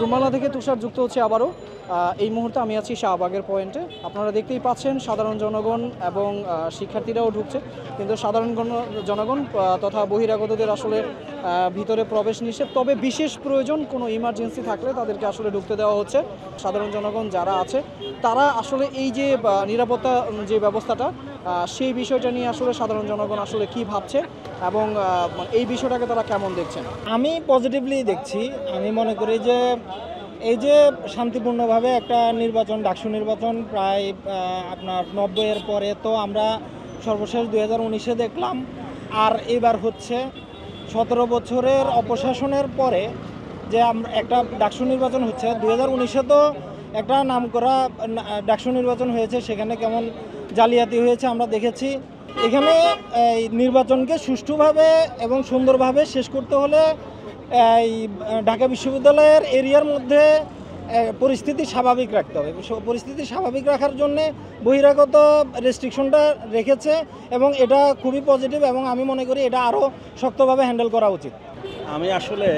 জুমালা থেকে তুষার যুক্ত হচ্ছে আবারও। এই মুহূর্তে আমি আছি শাহবাগের পয়েন্টে। আপনারা দেখতেই পাচ্ছেন সাধারণ জনগণ এবং শিক্ষার্থীরাও ঢুকছে, কিন্তু সাধারণ জনগণ তথা বহিরাগতদের আসলে ভিতরে প্রবেশ নিষেধ। তবে বিশেষ প্রয়োজন কোনো ইমার্জেন্সি থাকলে তাদেরকে আসলে ঢুকতে দেওয়া হচ্ছে। সাধারণ জনগণ যারা আছে তারা আসলে এই যে নিরাপত্তা যে ব্যবস্থাটা সেই বিষয়টা নিয়ে আসলে সাধারণ জনগণ আসলে কি ভাবছে এবং এই বিষয়টাকে তারা কেমন দেখছেন। আমি পজিটিভলি দেখছি। আমি মনে করি যে এই যে শান্তিপূর্ণভাবে একটা নির্বাচন, ডাকসু নির্বাচন প্রায় আপনার 90-এর পরে তো আমরা সর্বশেষ 2019-এ দেখলাম, আর এবার হচ্ছে 17 বছরের অপশাসনের পরে যে আমরা একটা ডাকসু নির্বাচন হচ্ছে। 2019-এ তো একটা নামকরা ডাকসু নির্বাচন হয়েছে, সেখানে কেমন জালিয়াতি হয়েছে আমরা দেখেছি। এখানে এই নির্বাচনকে সুষ্ঠুভাবে এবং সুন্দরভাবে শেষ করতে হলে এই ঢাকা বিশ্ববিদ্যালয়ের এরিয়ার মধ্যে পরিস্থিতি স্বাভাবিক রাখতে হবে। পরিস্থিতি স্বাভাবিক রাখার জন্যে বহিরাগত রেস্ট্রিকশনটা রেখেছে এবং এটা খুবই পজিটিভ এবং আমি মনে করি এটা আরও শক্তভাবে হ্যান্ডেল করা উচিত। আমি আসলে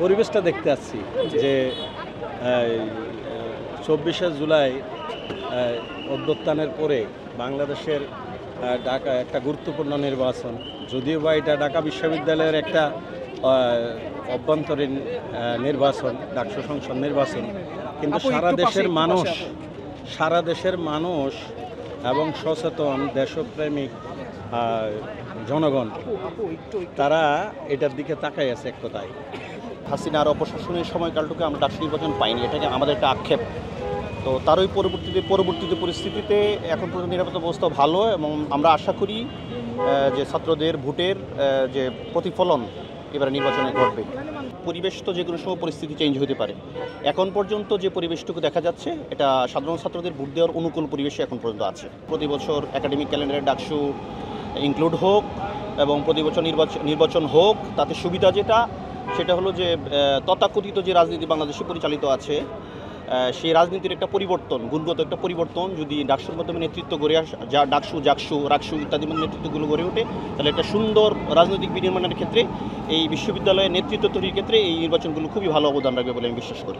পরিবেশটা দেখতে আসছি যে 24শে জুলাই অভ্যুত্থানের পরে বাংলাদেশের ঢাকা একটা গুরুত্বপূর্ণ নির্বাচন, যদিও বা এটা ঢাকা বিশ্ববিদ্যালয়ের একটা অভ্যন্তরীণ নির্বাচন, ডাকসু সংসদ নির্বাচন, কিন্তু সারা দেশের মানুষ এবং সচেতন দেশপ্রেমিক জনগণ তারা এটার দিকে তাকাই আছে এক কথায়। হাসিনার অপশাসনের সময়কালটুকু আমরা ডাকসু নির্বাচন পাইনি, এটাকে আমাদের একটা আক্ষেপ। তো তারই পরবর্তীতে পরিস্থিতিতে এখন পর্যন্ত নিরাপত্তা ব্যবস্থা ভালো এবং আমরা আশা করি যে ছাত্রদের ভোটের যে প্রতিফলন এবারে নির্বাচনে ঘটবে। পরিবেশ তো যে কোনো সময় পরিস্থিতি চেঞ্জ হতে পারে। এখন পর্যন্ত যে পরিবেশটুকু দেখা যাচ্ছে এটা সাধারণ ছাত্রদের ভোট দেওয়ার অনুকূল পরিবেশে এখন পর্যন্ত আছে। প্রতি বছর একাডেমিক ক্যালেন্ডারে ডাকসু ইনক্লুড হোক এবং প্রতি বছর নির্বাচন হোক, তাতে সুবিধা সেটা হলো যে তথাকথিত যে রাজনীতি বাংলাদেশে পরিচালিত আছে সেই রাজনীতির একটা পরিবর্তন, গুণগত একটা পরিবর্তন যদি ডাকসুর মাধ্যমে নেতৃত্ব গড়ে ডাকসু, জাকসু, রাকসু ইত্যাদি নেতৃত্বগুলো গড়ে ওঠে, তাহলে একটা সুন্দর রাজনৈতিক বিনির্মাণের ক্ষেত্রে এই বিশ্ববিদ্যালয়ের নেতৃত্ব তৈরির ক্ষেত্রে এই নির্বাচনগুলো খুবই ভালো অবদান রাখবে বলে আমি বিশ্বাস করি।